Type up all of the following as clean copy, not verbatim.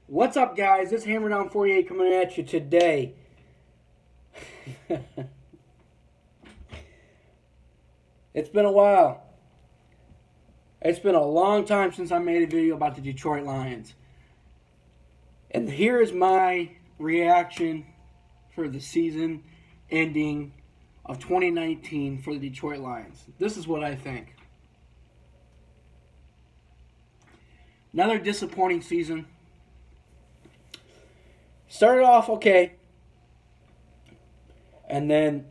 What's up, guys? This Hammer Down 48 coming at you today. It's been a while. It's been a long time since I made a video about the Detroit Lions. And here is my reaction for the season ending of 2019 for the Detroit Lions. This is what I think. Another disappointing season. Started off okay. And then,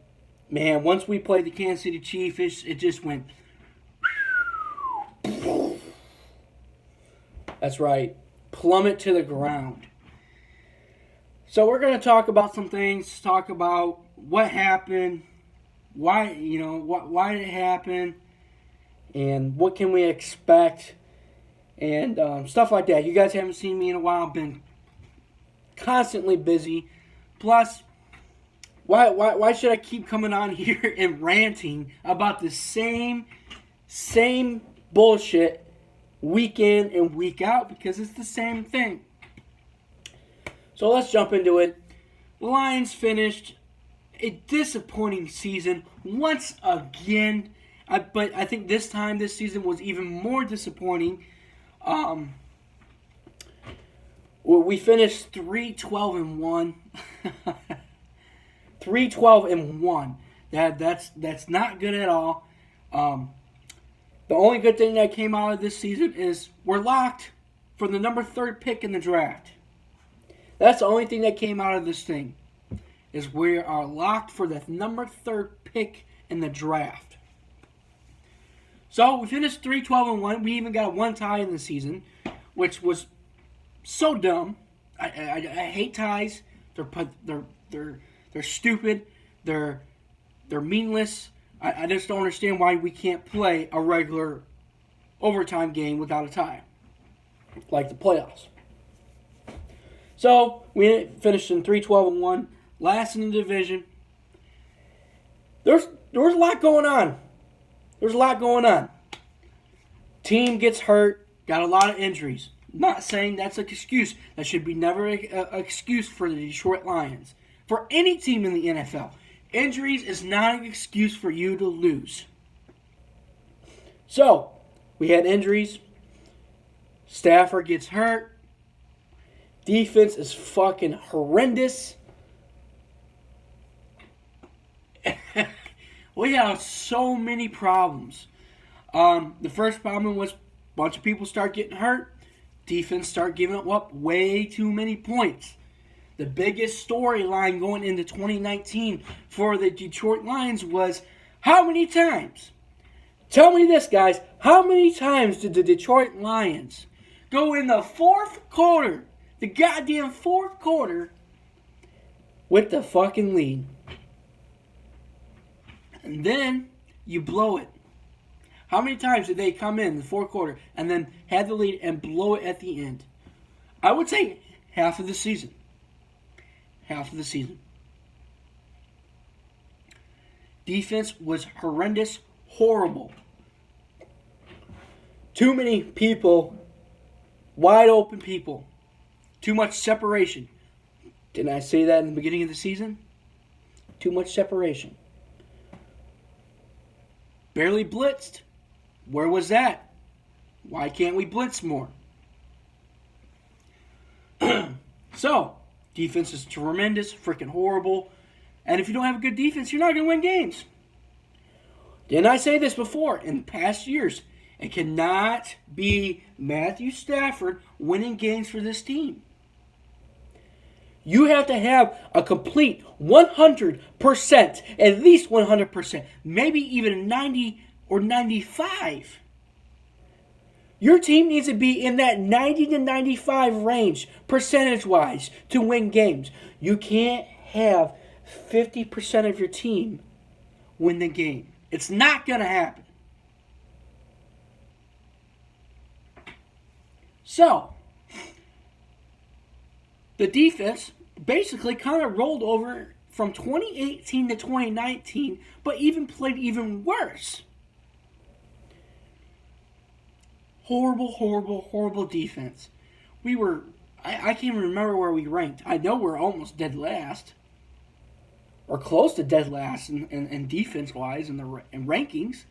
man, once we played the Kansas City Chiefs, it just went. That's right. Plummet to the ground. So we're going to talk about some things. Talk about what happened. Why did it happen? And what can we expect? And stuff like that. You guys haven't seen me in a while. I've been constantly busy. Plus, why should I keep coming on here and ranting about the same bullshit week in and week out? Because it's the same thing. So let's jump into it. The Lions finished a disappointing season once again. But I think this season was even more disappointing. We finished 3-12-1. 3-12-1. That's not good at all. The only good thing that came out of this season is we're locked for the number 3 pick in the draft. That's the only thing that came out of this thing, is we are locked for the number 3 pick in the draft. So we finished 3-12-1. We even got one tie in the season, which was so dumb. I hate ties. They're stupid. They're meaningless. I just don't understand why we can't play a regular overtime game without a tie, like the playoffs. So we finished in 3-12-1, last in the division. There was a lot going on. There's a lot going on. Team gets hurt, got a lot of injuries. Not saying that's an excuse. That should be never an excuse for the Detroit Lions. For any team in the NFL, injuries is not an excuse for you to lose. So, we had injuries. Stafford gets hurt. Defense is fucking horrendous. We have so many problems. The first problem was a bunch of people start getting hurt. Defense start giving up way too many points. The biggest storyline going into 2019 for the Detroit Lions was how many times? Tell me this, guys. How many times did the Detroit Lions go in the fourth quarter, the goddamn fourth quarter, with the fucking lead? And then you blow it. How many times did they come in the fourth quarter and then had the lead and blow it at the end? I would say half of the season. Half of the season. Defense was horrendous, horrible. Too many people, wide open people. Too much separation. Didn't I say that in the beginning of the season? Too much separation. Barely blitzed. Where was that? Why can't we blitz more? So, defense is tremendous, freaking horrible. And if you don't have a good defense, you're not going to win games. Didn't I say this before? In past years, it cannot be Matthew Stafford winning games for this team. You have to have a complete 100%, at least 100%, maybe even 90 or 95. Your team needs to be in that 90 to 95 range, percentage-wise, to win games. You can't have 50% of your team win the game. It's not going to happen. So, the defense basically kind of rolled over from 2018 to 2019, but even played even worse. Horrible defense. We were I can't even remember where we ranked. I know we're almost dead last, or close to dead last in defense wise in rankings.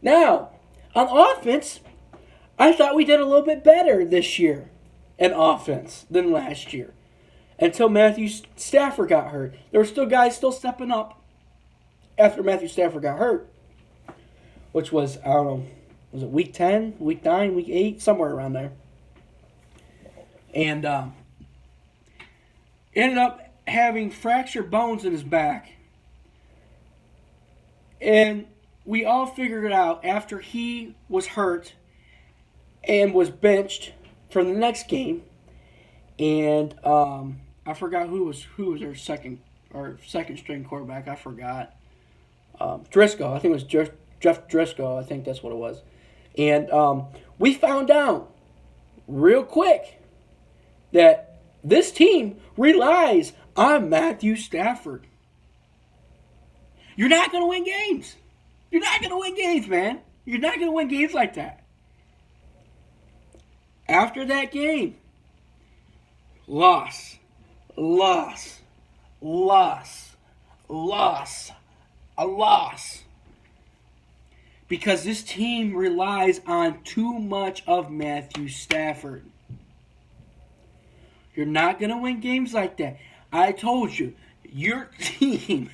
Now, on offense, I thought we did a little bit better this year in offense than last year. Until Matthew Stafford got hurt. There were still guys still stepping up after Matthew Stafford got hurt. Which was, I don't know, was it week 10, week 9, week 8, somewhere around there. And ended up having fractured bones in his back. And we all figured it out after he was hurt and was benched for the next game. And I forgot who was their second string quarterback. I forgot. Driscoll. I think it was Jeff Driscoll. I think that's what it was. And we found out real quick that this team relies on Matthew Stafford. You're not going to win games. You're not going to win games, man. You're not going to win games like that. After that game, loss. Because this team relies on too much of Matthew Stafford. You're not going to win games like that. I told you, your team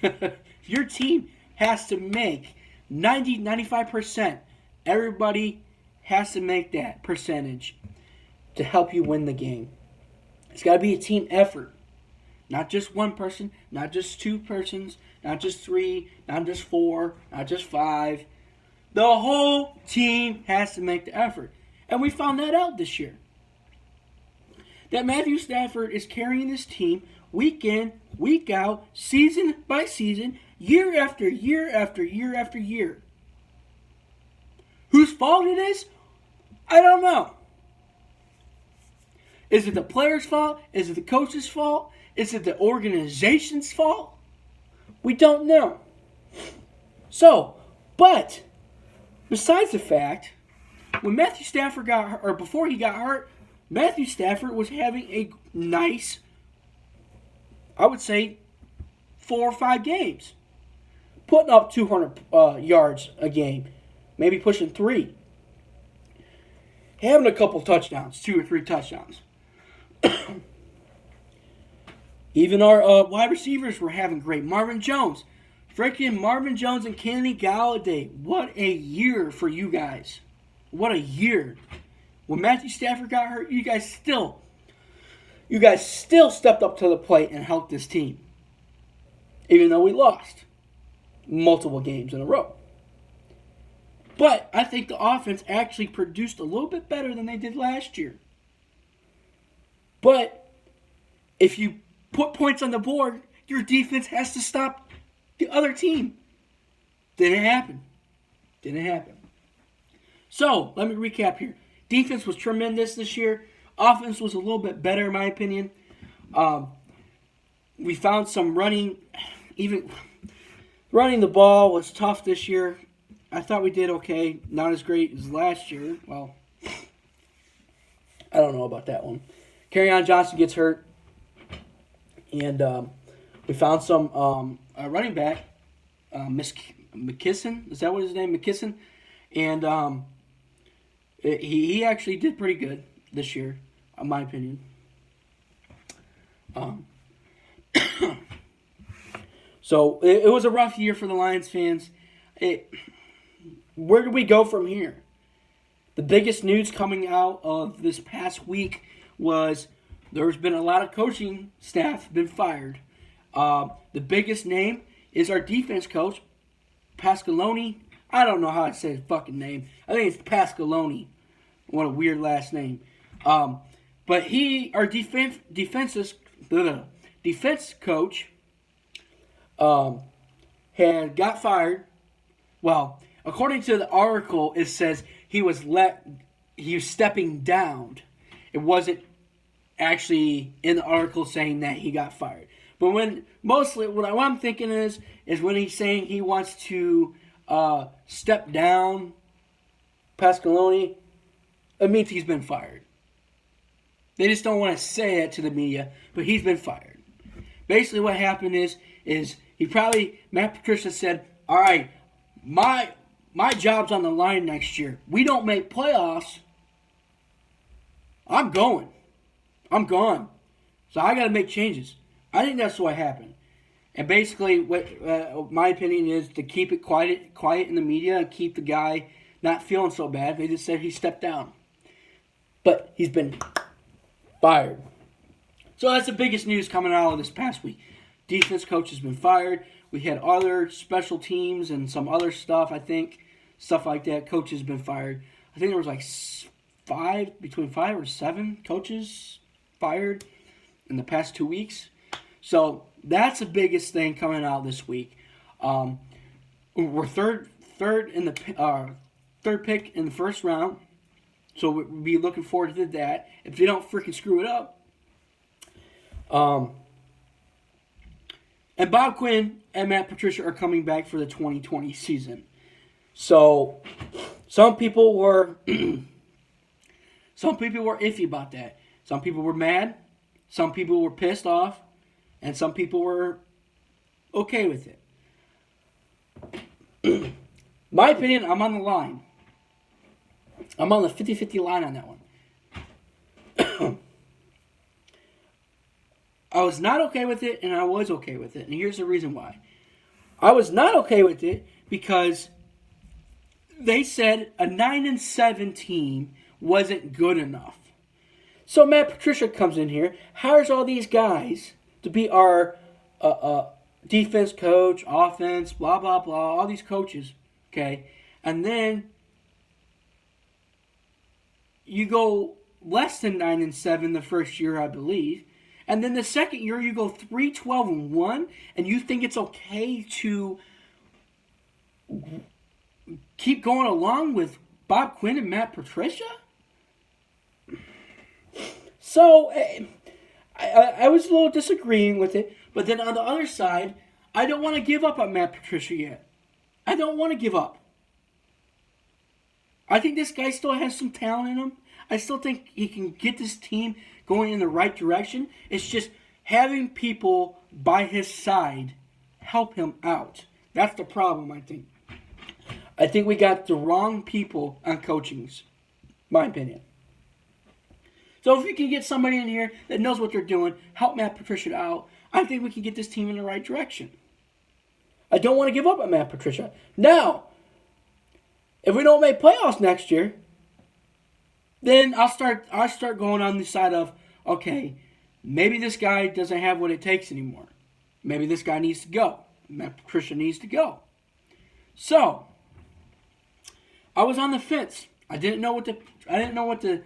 has to make 95%. Everybody has to make that percentage to help you win the game. It's got to be a team effort. Not just one person, not just two persons, not just three, not just four, not just five. The whole team has to make the effort. And we found that out this year. That Matthew Stafford is carrying this team week in, week out, season by season, year after year after year after year. Whose fault it is? I don't know. Is it the player's fault? Is it the coach's fault? Is it the organization's fault? We don't know. So, but besides the fact, when Matthew Stafford got hurt, or before he got hurt, Matthew Stafford was having a nice, I would say, 4 or 5 games. Putting up 200 yards a game. Maybe pushing 3. Having a couple touchdowns, 2 or 3 touchdowns. Even our wide receivers were having great. Marvin Jones. Freaking Marvin Jones and Kenny Golladay. What a year for you guys. What a year. When Matthew Stafford got hurt, you guys still stepped up to the plate and helped this team. Even though we lost multiple games in a row. But I think the offense actually produced a little bit better than they did last year. But if you put points on the board, your defense has to stop the other team. Didn't happen. So, let me recap here. Defense was tremendous this year. Offense was a little bit better, in my opinion. We found some running. Even running the ball was tough this year. I thought we did okay. Not as great as last year. Well, I don't know about that one. Kerryon Johnson gets hurt. And we found some running back, McKisson. Is that what his name? McKisson. And he actually did pretty good this year, in my opinion. So it was a rough year for the Lions fans. Where do we go from here? The biggest news coming out of this past week was there's been a lot of coaching staff been fired. The biggest name is our defense coach, Pasqualoni. I don't know how to say his fucking name. I think it's Pasqualoni. What a weird last name. But our defense coach, had got fired. Well, according to the article, it says he was stepping down. It wasn't actually in the article saying that he got fired. But what I'm thinking is when he's saying he wants to step down, Pasqualoni, it means he's been fired. They just don't want to say it to the media, but he's been fired. Basically what happened is Matt Patricia said, all right, my job's on the line next year. We don't make playoffs. I'm going. I'm gone. So I got to make changes. I think that's what happened. And basically, what my opinion is to keep it quiet in the media and keep the guy not feeling so bad. They just said he stepped down. But he's been fired. So that's the biggest news coming out of this past week. Defense coach has been fired. We had other special teams and some other stuff, I think. Stuff like that. Coach has been fired. I think there was like between 5 or 7 coaches fired in the past 2 weeks. So that's the biggest thing coming out this week. We're third in the third pick in the first round, so we'll be looking forward to that. If they don't freaking screw it up. And Bob Quinn and Matt Patricia are coming back for the 2020 season. So some people were iffy about that. Some people were mad. Some people were pissed off. And some people were okay with it. My opinion, I'm on the line. I'm on the 50-50 line on that one. I was not okay with it, and I was okay with it. And here's the reason why. I was not okay with it because they said a 9-7 team wasn't good enough. So Matt Patricia comes in here, hires all these guys to be our defense coach, offense, blah, blah, blah, all these coaches, okay? And then you go less than 9-7 the first year, I believe. And then the second year, you go 3-12-1, and you think it's okay to keep going along with Bob Quinn and Matt Patricia? So I was a little disagreeing with it, but then on the other side, I don't want to give up on Matt Patricia yet. I don't want to give up. I think this guy still has some talent in him. I still think he can get this team going in the right direction. It's just having people by his side help him out. That's the problem, I think. I think we got the wrong people on coachings, my opinion. So if we can get somebody in here that knows what they're doing, help Matt Patricia out, I think we can get this team in the right direction. I don't want to give up on Matt Patricia. Now, if we don't make playoffs next year, then I'll start going on the side of, okay, maybe this guy doesn't have what it takes anymore. Maybe this guy needs to go. Matt Patricia needs to go. So, I was on the fence. I didn't know what to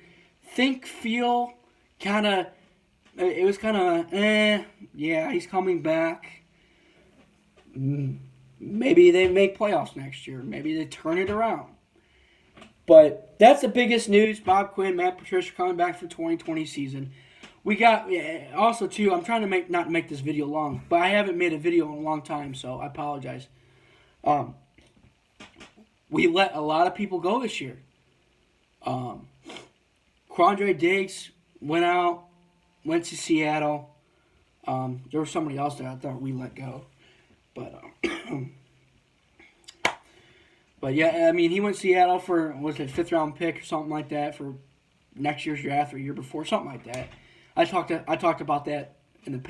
think, feel, kind of. It was kind of, yeah, he's coming back. Maybe they make playoffs next year. Maybe they turn it around. But that's the biggest news. Bob Quinn, Matt Patricia coming back for 2020 season. We got, also too, I'm trying to not make this video long, but I haven't made a video in a long time, so I apologize. We let a lot of people go this year. Quandre Diggs went to Seattle. There was somebody else that I thought we let go. But yeah, I mean, he went to Seattle for, was it 5th round pick or something like that for next year's draft or year before, something like that. I talked about that in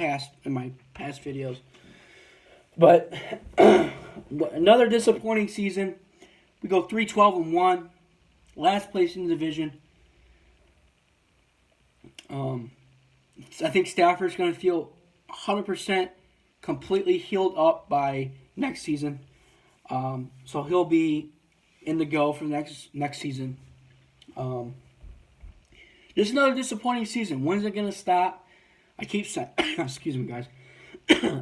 my past videos. But another disappointing season. We go 3-12-1, last place in the division. I think Stafford's going to feel 100% completely healed up by next season. So he'll be in the go for next season. Just another disappointing season. When's it gonna stop? I keep saying, excuse me, guys.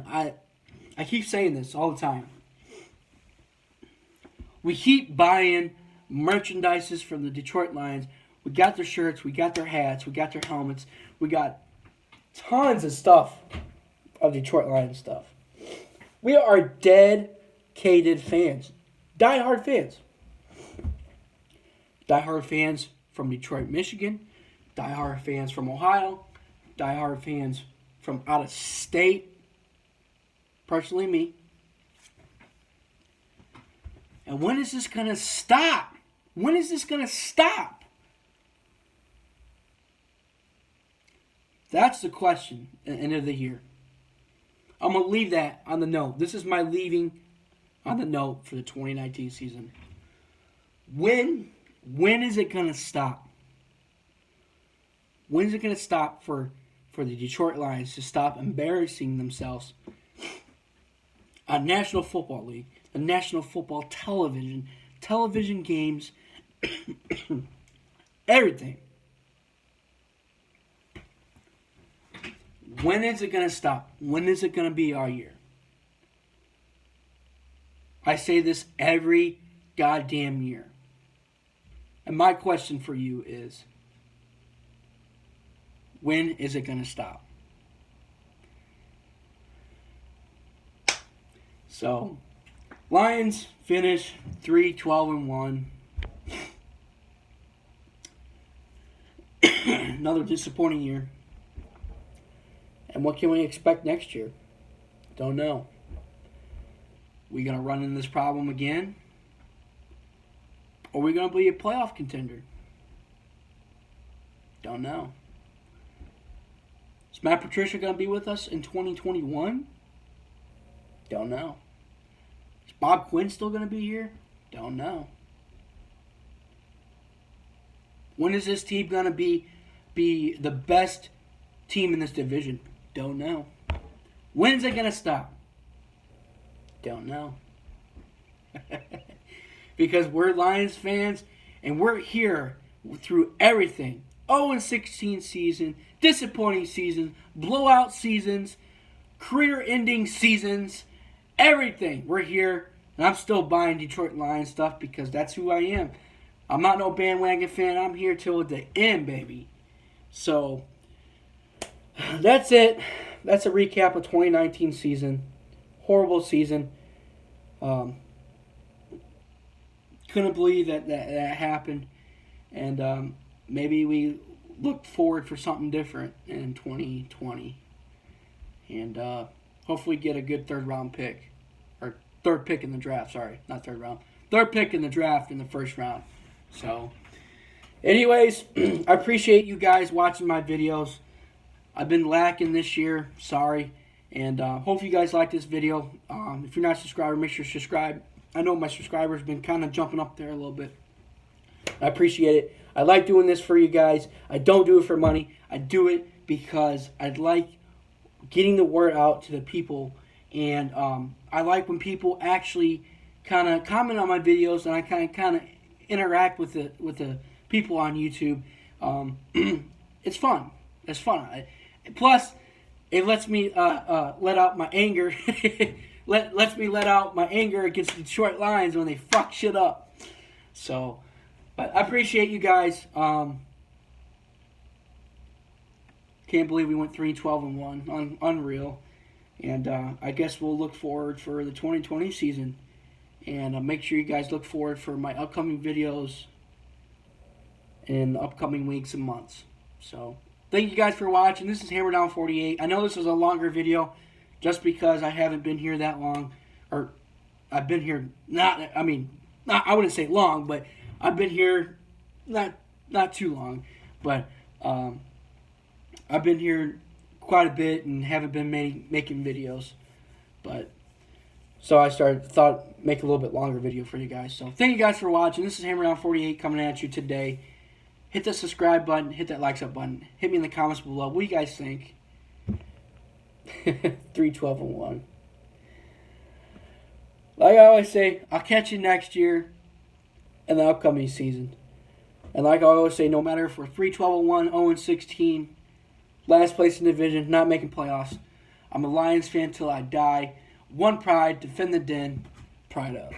I keep saying this all the time. We keep buying merchandises from the Detroit Lions. We got their shirts, we got their hats, we got their helmets, we got tons of stuff of Detroit Lions stuff. We are dedicated fans. Die-hard fans. Die-hard fans from Detroit, Michigan. diehard fans from Ohio, diehard fans from out of state, personally me. And when is this going to stop? When is this going to stop? That's the question at the end of the year. I'm going to leave that on the note. This is my leaving on the note for the 2019 season. When is it going to stop? When is it going to stop for the Detroit Lions to stop embarrassing themselves on National Football League, the National Football television games, everything? When is it going to stop? When is it going to be our year? I say this every goddamn year. And my question for you is, when is it going to stop? So, Lions finish 3-12-1. Another disappointing year. And what can we expect next year? Don't know. We going to run into this problem again? Or are we going to be a playoff contender? Don't know. Is Matt Patricia going to be with us in 2021? Don't know. Is Bob Quinn still going to be here? Don't know. When is this team going to be the best team in this division? Don't know. When is it going to stop? Don't know. Because we're Lions fans, and we're here through everything. 0-16 season, disappointing season, blowout seasons, career-ending seasons, everything. We're here, and I'm still buying Detroit Lions stuff because that's who I am. I'm not no bandwagon fan. I'm here till the end, baby. So, that's it. That's a recap of 2019 season. Horrible season. Couldn't believe that happened. And maybe we look forward for something different in 2020. And hopefully get a good third pick in the draft. Sorry, not third round. Third pick in the draft in the first round. So, anyways, I appreciate you guys watching my videos. I've been lacking this year. Sorry. And hope you guys like this video. If you're not subscribed, make sure to subscribe. I know my subscribers have been kind of jumping up there a little bit. I appreciate it. I like doing this for you guys. I don't do it for money. I do it because I like getting the word out to the people. And I like when people actually kind of comment on my videos and I kind of interact with the people on YouTube. It's fun. It's fun. Plus, it lets me let out my anger. lets me let out my anger against the Detroit Lions when they fuck shit up. So, but I appreciate you guys. Can't believe we went 3-12-1. Unreal. And I guess we'll look forward for the 2020 season. And make sure you guys look forward for my upcoming videos in the upcoming weeks and months. So, thank you guys for watching. This is Hammer Down 48. I know this was a longer video just because I haven't been here that long. Or I've been here I wouldn't say long, but I've been here not too long. But I've been here quite a bit and haven't been making videos. But so I thought make a little bit longer video for you guys. So thank you guys for watching. This is Hammer Down 48 coming at you today. Hit the subscribe button. Hit that likes up button. Hit me in the comments below. What do you guys think? 3-12-1. Like I always say, I'll catch you next year in the upcoming season. And like I always say, no matter if we're 3-12-1, 0-16, last place in the division, not making playoffs, I'm a Lions fan till I die. One pride, defend the den, pride up.